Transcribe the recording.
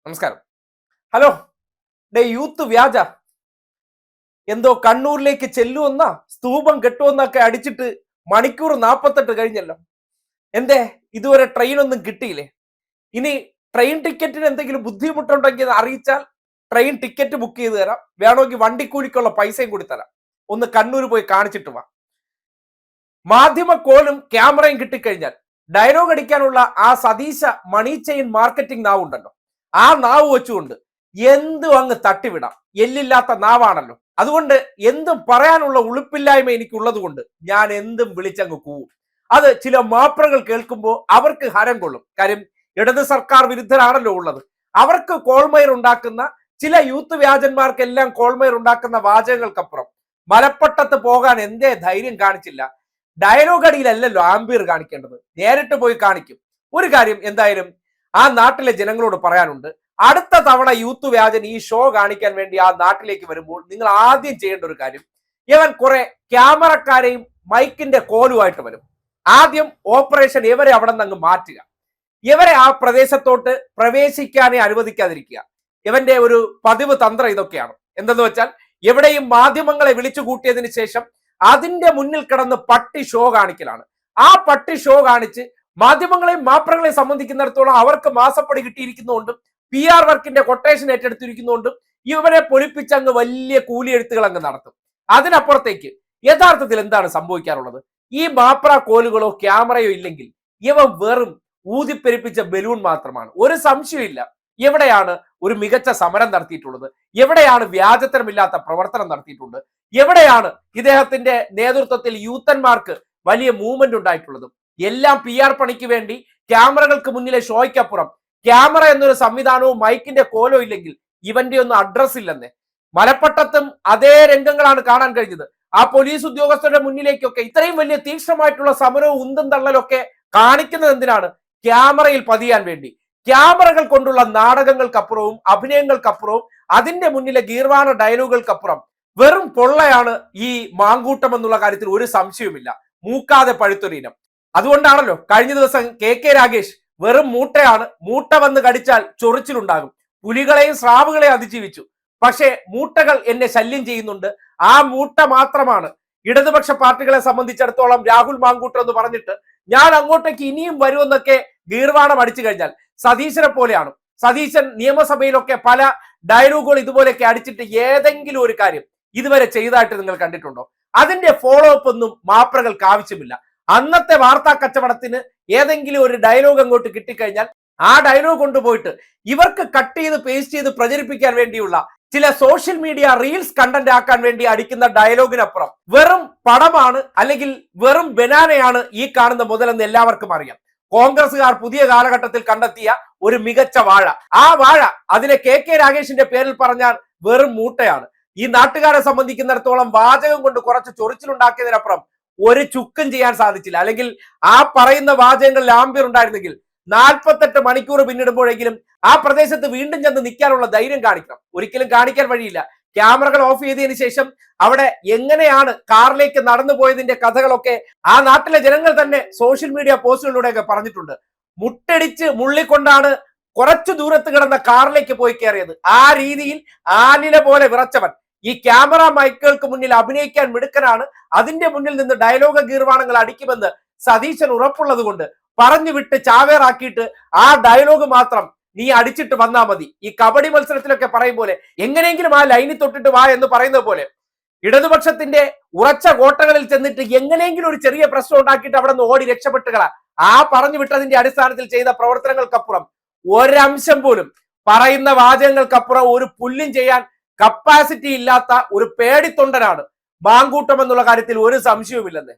നമസ്കാരം. Hello. Youth വ്യാജ എന്തോ കണ്ണൂരിലേക്ക് ചെല്ലുമെന്ന സ്തൂപം കെട്ടുമെന്നൊക്കെ അടിച്ചിട്ട് മണിക്കൂർ 48 കഴിഞ്ഞല്ലോ. എന്തേ ഇതുവരെ ട്രെയിൻ ഒന്നും കിട്ടിയില്ലേ? ഇനി ട്രെയിൻ ടിക്കറ്റിന് എന്തെങ്കിലും ബുദ്ധിമുട്ടുണ്ടെങ്കിൽ അറിയിച്ചാൽ ട്രെയിൻ ടിക്കറ്റ് ബുക്ക് ചെയ്ത് തരാം. വേണമെങ്കിൽ വണ്ടിക്കൂലിക്കുള്ള പൈസയും കൂടി തരാം. ഒന്ന് കണ്ണൂർ പോയി കാണിച്ചിട്ട് വാ. മാധ്യമ കോലും ക്യാമറയും കിട്ടിക്കഴിഞ്ഞാൽ ഡയലോഗ് അടിക്കാനുള്ള ആ സതീശ മണി ചെയിൻ മാർക്കറ്റിംഗ് നാവുണ്ടല്ലോ, ആ നാവ് വെച്ചുകൊണ്ട് എന്തും അങ്ങ് തട്ടിവിടാം. എല്ലില്ലാത്ത നാവാണല്ലോ. അതുകൊണ്ട് എന്തും പറയാനുള്ള ഉളുപ്പില്ലായ്മ എനിക്കുള്ളത് കൊണ്ട് ഞാൻ എന്തും വിളിച്ചങ്ങ് കൂവും. അത് ചില മാപ്രകൾ കേൾക്കുമ്പോൾ അവർക്ക് ഹരം കൊള്ളും. കാര്യം ഇടത് സർക്കാർ വിരുദ്ധരാണല്ലോ ഉള്ളത്. അവർക്ക് കോൾമയർ ഉണ്ടാക്കുന്ന ചില യൂത്ത് വ്യാജന്മാർക്കെല്ലാം കോൾമയർ ഉണ്ടാക്കുന്ന വാചകങ്ങൾക്കപ്പുറം മലപ്പട്ടത്ത് പോകാൻ എന്തേ ധൈര്യം കാണിച്ചില്ല? ഡയലോഗ് അടിയിലല്ലല്ലോ ആംബിയർ കാണിക്കേണ്ടത്, നേരിട്ട് പോയി കാണിക്കും. ഒരു കാര്യം എന്തായാലും ആ നാട്ടിലെ ജനങ്ങളോട് പറയാനുണ്ട്. അടുത്ത തവണ യൂത്ത് വ്യാജൻ ഈ ഷോ കാണിക്കാൻ വേണ്ടി ആ നാട്ടിലേക്ക് വരുമ്പോൾ നിങ്ങൾ ആദ്യം ചെയ്യേണ്ട ഒരു കാര്യം, ഇവൻ കുറെ ക്യാമറക്കാരെയും മൈക്കിന്റെ കോലുമായിട്ട് വരും. ആദ്യം ഓപ്പറേഷൻ ഇവരെ അവിടെ നിന്ന് അങ്ങ് മാറ്റുക. ഇവരെ ആ പ്രദേശത്തോട്ട് പ്രവേശിക്കാനേ അനുവദിക്കാതിരിക്കുക. ഇവന്റെ ഒരു പതിവ് തന്ത്രം ഇതൊക്കെയാണ്. എന്തെന്ന് വെച്ചാൽ എവിടെയും മാധ്യമങ്ങളെ വിളിച്ചു കൂട്ടിയതിന് ശേഷം അതിന്റെ മുന്നിൽ കിടന്ന് പട്ടി ഷോ കാണിക്കലാണ്. ആ പട്ടി ഷോ കാണിച്ച് മാധ്യമങ്ങളെയും മാപ്രങ്ങളെയും സംബന്ധിക്കുന്നിടത്തോളം അവർക്ക് മാസപ്പടി കിട്ടിയിരിക്കുന്നതുകൊണ്ടും PR വർക്കിന്റെ കൊട്ടേഷൻ ഏറ്റെടുത്തിരിക്കുന്നതുകൊണ്ടും ഇവരെ പൊലിപ്പിച്ച് അങ്ങ് വലിയ കൂലിയെഴുത്തുകൾ അങ്ങ് നടത്തും. അതിനപ്പുറത്തേക്ക് യഥാർത്ഥത്തിൽ എന്താണ് സംഭവിക്കാറുള്ളത്? ഈ മാപ്ര കോലുകളോ ക്യാമറയോ ഇല്ലെങ്കിൽ ഇവ വെറും ഊതിപ്പെരിപ്പിച്ച ബലൂൺ മാത്രമാണ്. ഒരു സംശയമില്ല. എവിടെയാണ് ഒരു മികച്ച സമരം നടത്തിയിട്ടുള്ളത്? എവിടെയാണ് വ്യാജത്തരമില്ലാത്ത പ്രവർത്തനം നടത്തിയിട്ടുണ്ട്? എവിടെയാണ് ഇദ്ദേഹത്തിന്റെ നേതൃത്വത്തിൽ യൂത്തന്മാർക്ക് വലിയ മൂവ്മെന്റ് ഉണ്ടായിട്ടുള്ളത്? എല്ലാം PR പണിക്ക് വേണ്ടി ക്യാമറകൾക്ക് മുന്നിലെ ഷോയ്ക്കപ്പുറം ക്യാമറ എന്നൊരു സംവിധാനവും മൈക്കിന്റെ കോലോ ഇല്ലെങ്കിൽ ഇവന്റെ ഒന്നും അഡ്രസ് ഇല്ലെന്നേ. മലപ്പട്ടത്തും അതേ രംഗങ്ങളാണ് കാണാൻ കഴിഞ്ഞത്. ആ പോലീസ് ഉദ്യോഗസ്ഥരുടെ മുന്നിലേക്കൊക്കെ ഇത്രയും വലിയ തീക്ഷ്ണമായിട്ടുള്ള സമരവും ഉന്തും തള്ളലൊക്കെ കാണിക്കുന്നത് എന്തിനാണ്? ക്യാമറയിൽ പതിയാൻ വേണ്ടി. ക്യാമറകൾ കൊണ്ടുള്ള നാടകങ്ങൾക്കപ്പുറവും അഭിനയങ്ങൾക്കപ്പുറവും അതിന്റെ മുന്നിലെ ഗീർവാണ ഡയലോഗുകൾക്കപ്പുറം വെറും പൊള്ളയാണ് ഈ മാങ്കൂട്ടം എന്നുള്ള കാര്യത്തിൽ ഒരു സംശയവുമില്ല. മൂക്കാതെ പഴുത്തൊരീനം. അതുകൊണ്ടാണല്ലോ കഴിഞ്ഞ ദിവസം KK രാഗേഷ് വെറും മൂട്ടയാണ്, മൂട്ട വന്ന് കടിച്ചാൽ ചൊറിച്ചിലുണ്ടാകും, പുലികളെയും സ്രാവുകളെയും അതിജീവിച്ചു, പക്ഷേ മൂട്ടകൾ എന്നെ ശല്യം ചെയ്യുന്നുണ്ട്, ആ മൂട്ട മാത്രമാണ് ഇടതുപക്ഷ പാർട്ടികളെ സംബന്ധിച്ചിടത്തോളം രാഹുൽ മാങ്കൂട്ടം എന്ന് പറഞ്ഞിട്ട് ഞാൻ അങ്ങോട്ടേക്ക് ഇനിയും വരുമെന്നൊക്കെ ഗീർവാണം അടിച്ചു കഴിഞ്ഞാൽ സതീശനെ പോലെയാണ്. സതീശൻ നിയമസഭയിലൊക്കെ പല ഡയലോഗുകൾ ഇതുപോലെയൊക്കെ അടിച്ചിട്ട് ഏതെങ്കിലും ഒരു കാര്യം ഇതുവരെ ചെയ്തതായിട്ട് നിങ്ങൾ കണ്ടിട്ടുണ്ടോ? അതിന്റെ ഫോളോ അപ്പ് ഒന്നും മാപ്രകൾക്ക് ആവശ്യമില്ല. അന്നത്തെ വാർത്താ കച്ചവടത്തിന് ഏതെങ്കിലും ഒരു ഡയലോഗ് അങ്ങോട്ട് കിട്ടിക്കഴിഞ്ഞാൽ ആ ഡയലോഗ് കൊണ്ടുപോയിട്ട് ഇവർക്ക് കട്ട് ചെയ്ത് പേസ്റ്റ് ചെയ്ത് പ്രചരിപ്പിക്കാൻ വേണ്ടിയുള്ള ചില സോഷ്യൽ മീഡിയ റീൽസ് കണ്ടന്റ് ആക്കാൻ വേണ്ടി അടിക്കുന്ന ഡയലോഗിനപ്പുറം വെറും പടമാണ്, അല്ലെങ്കിൽ വെറും ബനാനയാണ് ഈ കാണുന്ന മുതലെന്ന് എല്ലാവർക്കും അറിയാം. കോൺഗ്രസുകാർ പുതിയ കാലഘട്ടത്തിൽ കണ്ടെത്തിയ ഒരു മികച്ച വാഴ. ആ വാഴ അതിലെ KK രാഗേഷിന്റെ പേരിൽ പറഞ്ഞാൽ വെറും മൂട്ടയാണ്. ഈ നാട്ടുകാരെ സംബന്ധിക്കുന്നിടത്തോളം വാചകം കൊണ്ട് കുറച്ച് ചൊറിച്ചിലുണ്ടാക്കിയതിനപ്പുറം ഒരു ചുക്കും ചെയ്യാൻ സാധിച്ചില്ല. അല്ലെങ്കിൽ ആ പറയുന്ന വാചകങ്ങളിൽ ആംബിയർ ഉണ്ടായിരുന്നെങ്കിൽ 48 മണിക്കൂർ പിന്നിടുമ്പോഴെങ്കിലും ആ പ്രദേശത്ത് വീണ്ടും ചെന്ന് നിൽക്കാനുള്ള ധൈര്യം കാണിക്കണം. ഒരിക്കലും കാണിക്കാൻ വഴിയില്ല. ക്യാമറകൾ ഓഫ് ചെയ്തതിനു ശേഷം അവിടെ എങ്ങനെയാണ് കാറിലേക്ക് നടന്നു പോയതിന്റെ കഥകളൊക്കെ ആ നാട്ടിലെ ജനങ്ങൾ തന്നെ സോഷ്യൽ മീഡിയ പോസ്റ്റുകളിലൂടെയൊക്കെ പറഞ്ഞിട്ടുണ്ട്. മുട്ടടിച്ച് മുള്ളിക്കൊണ്ടാണ് കുറച്ചു ദൂരത്ത് കിടന്ന കാറിലേക്ക് പോയി കയറിയത്. ആ രീതിയിൽ ആലില പോലെ വിറച്ചവൻ ഈ ക്യാമറ മൈക്കുകൾക്ക് മുന്നിൽ അഭിനയിക്കാൻ മിടുക്കനാണ്. അതിന്റെ മുന്നിൽ നിന്ന് ഡയലോഗ് ഗീർവാണങ്ങൾ അടിക്കുമെന്ന് സതീശൻ ഉറപ്പുള്ളത് കൊണ്ട് പറഞ്ഞു വിട്ട് ചാവേറാക്കിയിട്ട് ആ ഡയലോഗ് മാത്രം നീ അടിച്ചിട്ട് വന്നാ മതി. ഈ കബഡി മത്സരത്തിലൊക്കെ പറയും പോലെ എങ്ങനെയെങ്കിലും ആ ലൈനിൽ തൊട്ടിട്ട് വാ എന്ന് പറയുന്നത് പോലെ ഇടതുപക്ഷത്തിന്റെ ഉറച്ച കോട്ടകളിൽ ചെന്നിട്ട് എങ്ങനെയെങ്കിലും ഒരു ചെറിയ പ്രശ്നം ഉണ്ടാക്കിയിട്ട് അവിടെ നിന്ന് ഓടി രക്ഷപ്പെട്ടുകളാ. ആ പറഞ്ഞു വിട്ടതിന്റെ അടിസ്ഥാനത്തിൽ ചെയ്ത പ്രവർത്തനങ്ങൾക്കപ്പുറം ഒരംശം പോലും പറയുന്ന വാചകങ്ങൾക്കപ്പുറം ഒരു പുല്ലും ചെയ്യാൻ കപ്പാസിറ്റി ഇല്ലാത്ത ഒരു പേടിത്തൊണ്ടനാണ് മാങ്കൂട്ടം എന്നുള്ള കാര്യത്തിൽ ഒരു സംശയവുമില്ലെന്ന്.